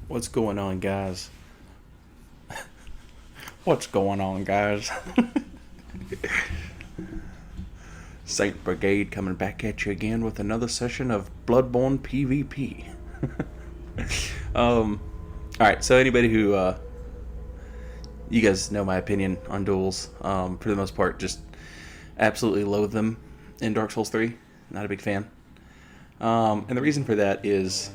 What's going on, guys? What's going on, guys? Saint Brigade coming back at you again with another session of Bloodborne PvP. Alright, so anybody who, you guys know my opinion on duels. For the most part, just absolutely loathe them in Dark Souls 3. Not a big fan. And the reason for that is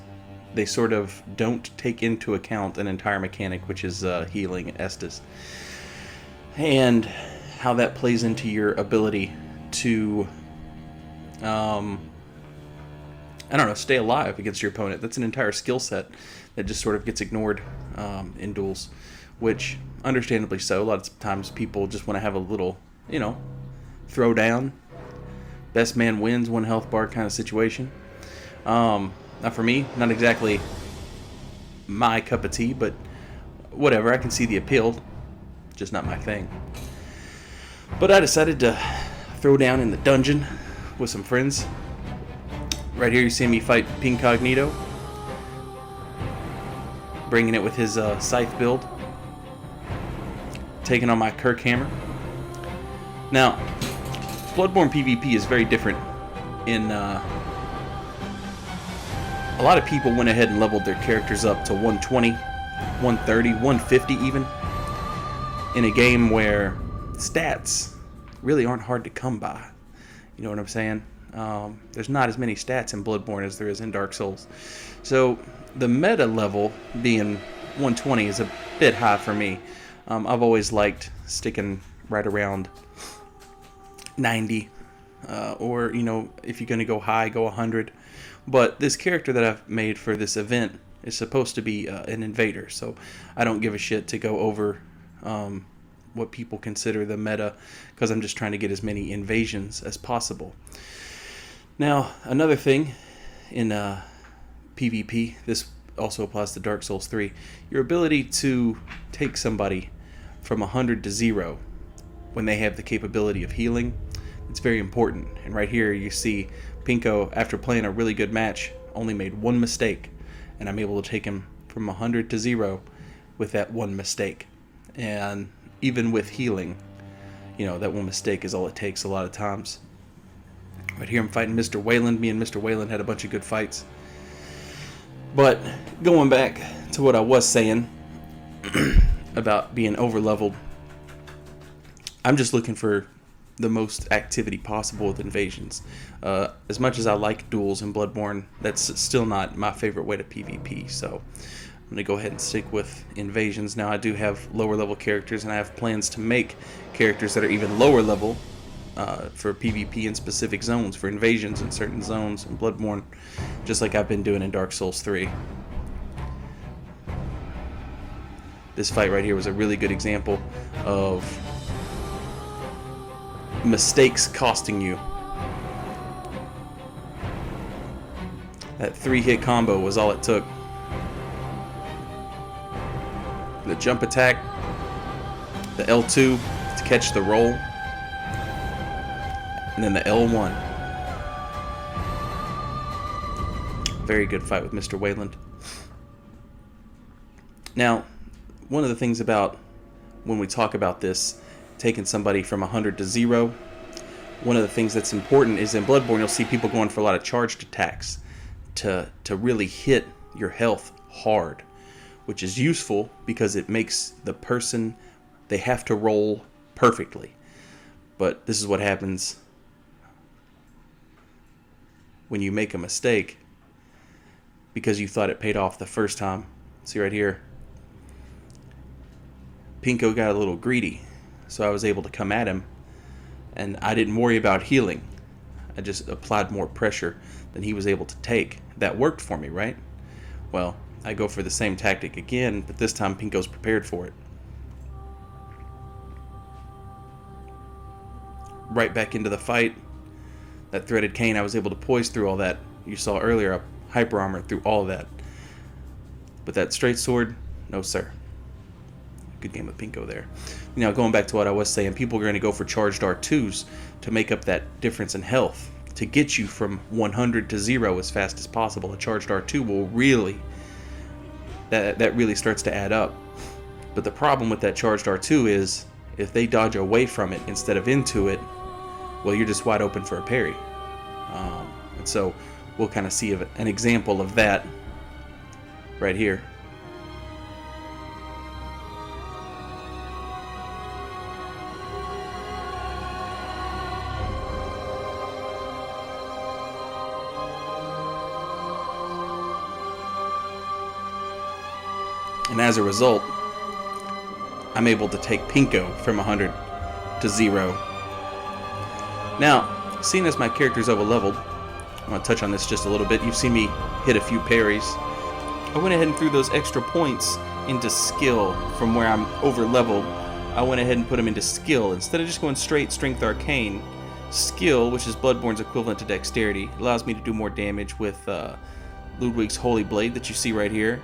they sort of don't take into account an entire mechanic, which is healing Estus, and how that plays into your ability to, I don't know, stay alive against your opponent. That's an entire skill set that just sort of gets ignored in duels, which, understandably so. A lot of times people just want to have a little, throw down, best man wins, one health bar kind of situation. Not for me, not exactly my cup of tea, but whatever, I can see the appeal, just not my thing. But I decided to throw down in the dungeon with some friends. Right here you see me fight Pincognito, bringing it with his scythe build, taking on my Kirk Hammer. Now, Bloodborne PvP is very different in a lot of people went ahead and leveled their characters up to 120, 130, 150 even, in a game where stats really aren't hard to come by. You know what I'm saying? There's not as many stats in Bloodborne as there is in Dark Souls. So the meta level being 120 is a bit high for me. I've always liked sticking right around 90, or, if you're going to go high, go 100. But this character that I've made for this event is supposed to be an invader, so I don't give a shit to go over what people consider the meta, because I'm just trying to get as many invasions as possible. Now, another thing in PvP, this also applies to Dark Souls 3, your ability to take somebody from 100 to 0 when they have the capability of healing, it's very important. And right here you see Pinko, after playing a really good match, only made one mistake, and I'm able to take him from 100 to 0 with that one mistake. And even with healing, that one mistake is all it takes a lot of times. Right here I'm fighting Mr. Wayland. Me and Mr. Wayland had a bunch of good fights. But going back to what I was saying about being over-leveled, I'm just looking for the most activity possible with invasions. As much as I like duels in Bloodborne, that's still not my favorite way to PvP, so I'm going to go ahead and stick with invasions. Now, I do have lower level characters, and I have plans to make characters that are even lower level for PvP in specific zones, for invasions in certain zones in Bloodborne, just like I've been doing in Dark Souls 3. This fight right here was a really good example of mistakes costing you. That 3-hit combo was all it took. The jump attack, the L2 to catch the roll, and then the L1. Very good fight with Mr. Wayland. Now, one of the things about when we talk about this, taking somebody from 100 to 0, one of the things that's important is in Bloodborne you'll see people going for a lot of charged attacks to really hit your health hard, which is useful because it makes the person, they have to roll perfectly. But this is what happens when you make a mistake because you thought it paid off the first time. See right here, Pinko got a little greedy, so I was able to come at him, and I didn't worry about healing. I just applied more pressure than he was able to take. That worked for me, right? Well, I go for the same tactic again, but this time Pinko's prepared for it. Right back into the fight. That threaded cane, I was able to poise through all that. You saw earlier, I hyper armor through all of that. But that straight sword, no sir. Good game with Pinko there. Now, going back to what I was saying, people are going to go for charged R2s to make up that difference in health, to get you from 100 to 0 as fast as possible. A charged R2 will really that really starts to add up. But the problem with that charged R2 is if they dodge away from it instead of into it, well, you're just wide open for a parry. And so we'll kind of see an example of that right here. And as a result, I'm able to take Pinko from 100 to 0. Now, seeing as my character's over leveled, I'm going to touch on this just a little bit. You've seen me hit a few parries. I went ahead and threw those extra points into skill from where I'm over leveled. I went ahead and put them into skill. Instead of just going straight Strength Arcane, skill, which is Bloodborne's equivalent to dexterity, allows me to do more damage with Ludwig's Holy Blade that you see right here.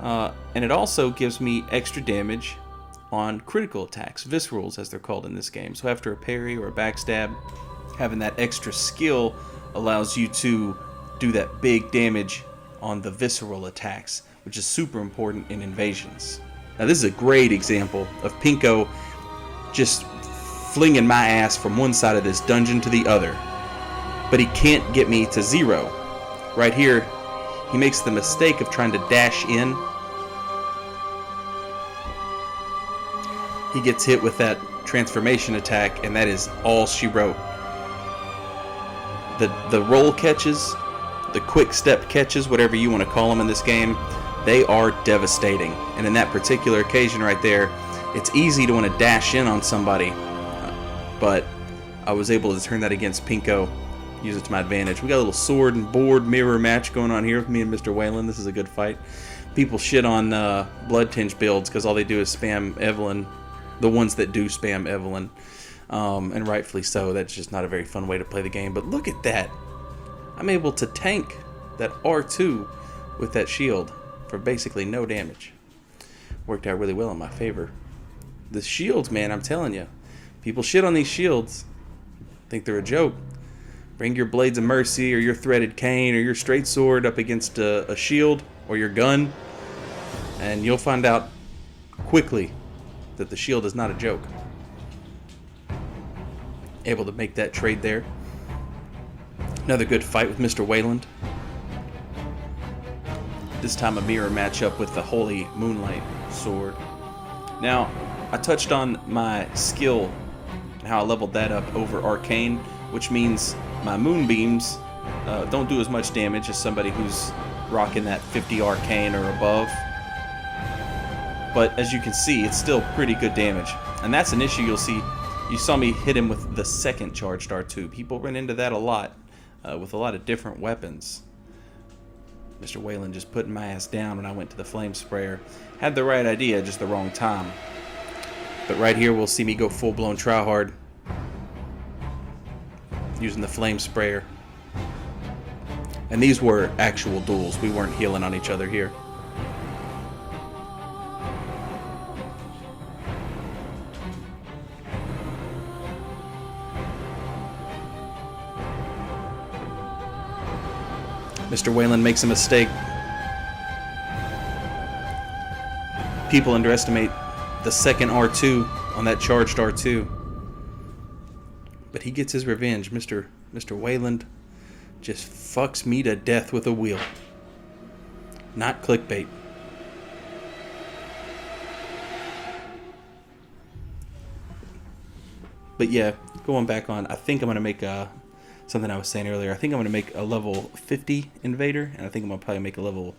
And it also gives me extra damage on critical attacks, viscerals as they're called in this game. So after a parry or a backstab, having that extra skill allows you to do that big damage on the visceral attacks, which is super important in invasions. Now this is a great example of Pinko just flinging my ass from one side of this dungeon to the other. But he can't get me to 0. Right here, he makes the mistake of trying to dash in. He gets hit with that transformation attack, and that is all she wrote. The roll catches, the quick step catches, whatever you want to call them in this game, they are devastating. And in that particular occasion right there, it's easy to want to dash in on somebody, but I was able to turn that against Pinko, use it to my advantage. We got a little sword and board mirror match going on here with me and Mr. Wayland. This is a good fight. People shit on Blood Tinge builds because all they do is spam Evelyn, the ones that do spam Evelyn. And rightfully so. That's just not a very fun way to play the game. But look at that. I'm able to tank that R2 with that shield for basically no damage. Worked out really well in my favor. The shields, man, I'm telling you. People shit on these shields. Think they're a joke. Bring your Blades of Mercy or your Threaded Cane or your Straight Sword up against a shield or your gun, and you'll find out quickly that the shield is not a joke. Able to make that trade there. Another good fight with Mr. Wayland. This time a mirror matchup with the Holy Moonlight Sword. Now, I touched on my skill and how I leveled that up over Arcane, which means my Moonbeams don't do as much damage as somebody who's rocking that 50 Arcane or above. But as you can see, it's still pretty good damage. And that's an issue you'll see. You saw me hit him with the second charged R2. People run into that a lot with a lot of different weapons. Mr. Wayland just putting my ass down when I went to the Flame Sprayer. Had the right idea, just the wrong time. But right here we'll see me go full-blown tryhard using the Flame Sprayer. And these were actual duels. We weren't healing on each other here. Mr. Wayland makes a mistake. People underestimate the second R2 on that charged R2. But he gets his revenge. Mr. Wayland just fucks me to death with a wheel. Not clickbait. But yeah, going back on, I think I'm going to make something I was saying earlier. I think I'm going to make a level 50 invader, and I think I'm going to probably make a level...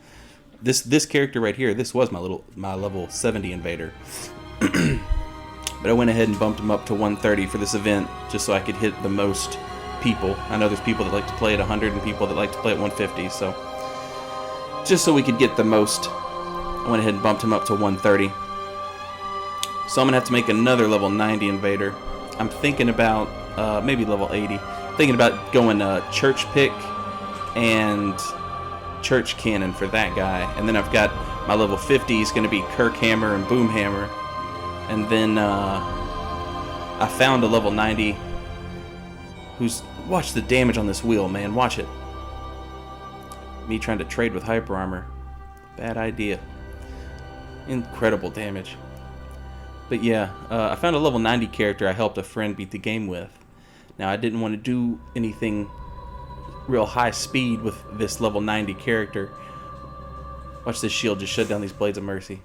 This character right here, this was my level 70 invader. But I went ahead and bumped him up to 130 for this event, just so I could hit the most people. I know there's people that like to play at 100 and people that like to play at 150, so just so we could get the most, I went ahead and bumped him up to 130. So I'm going to have to make another level 90 invader. I'm thinking about maybe level 80. Thinking about going Church Pick and Church Cannon for that guy. And then I've got my level 50 is going to be Kirk Hammer and Boom Hammer. And then I found a level 90 who's... Watch the damage on this wheel, man. Watch it. Me trying to trade with Hyper Armor. Bad idea. Incredible damage. But yeah, I found a level 90 character I helped a friend beat the game with. Now, I didn't want to do anything real high speed with this level 90 character. Watch this shield just shut down these Blades of Mercy.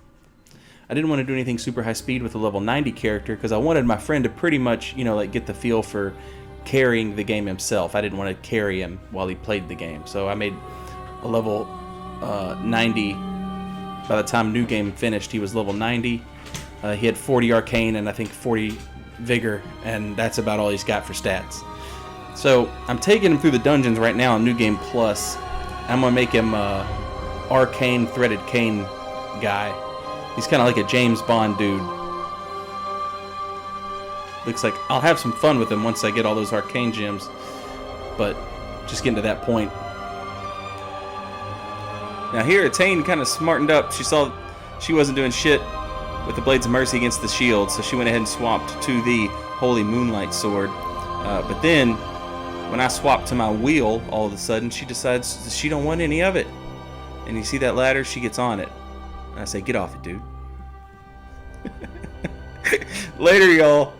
I didn't want to do anything super high speed with a level 90 character because I wanted my friend to pretty much, you know, like get the feel for carrying the game himself. I didn't want to carry him while he played the game. So I made a level 90. By the time New Game finished, he was level 90. He had 40 Arcane and I think 40 Vigor, and that's about all he's got for stats. So I'm taking him through the dungeons right now on New Game Plus. I'm going to make him Arcane Threaded Cane guy. He's kind of like a James Bond dude. Looks like I'll have some fun with him once I get all those Arcane gems, but just getting to that point. Now here, Atane kind of smartened up. She saw she wasn't doing shit with the Blades of Mercy against the shield, so she went ahead and swapped to the Holy Moonlight Sword. But then, when I swapped to my wheel, all of a sudden, she decides she don't want any of it. And you see that ladder? She gets on it. And I say, get off it, dude. Later, y'all.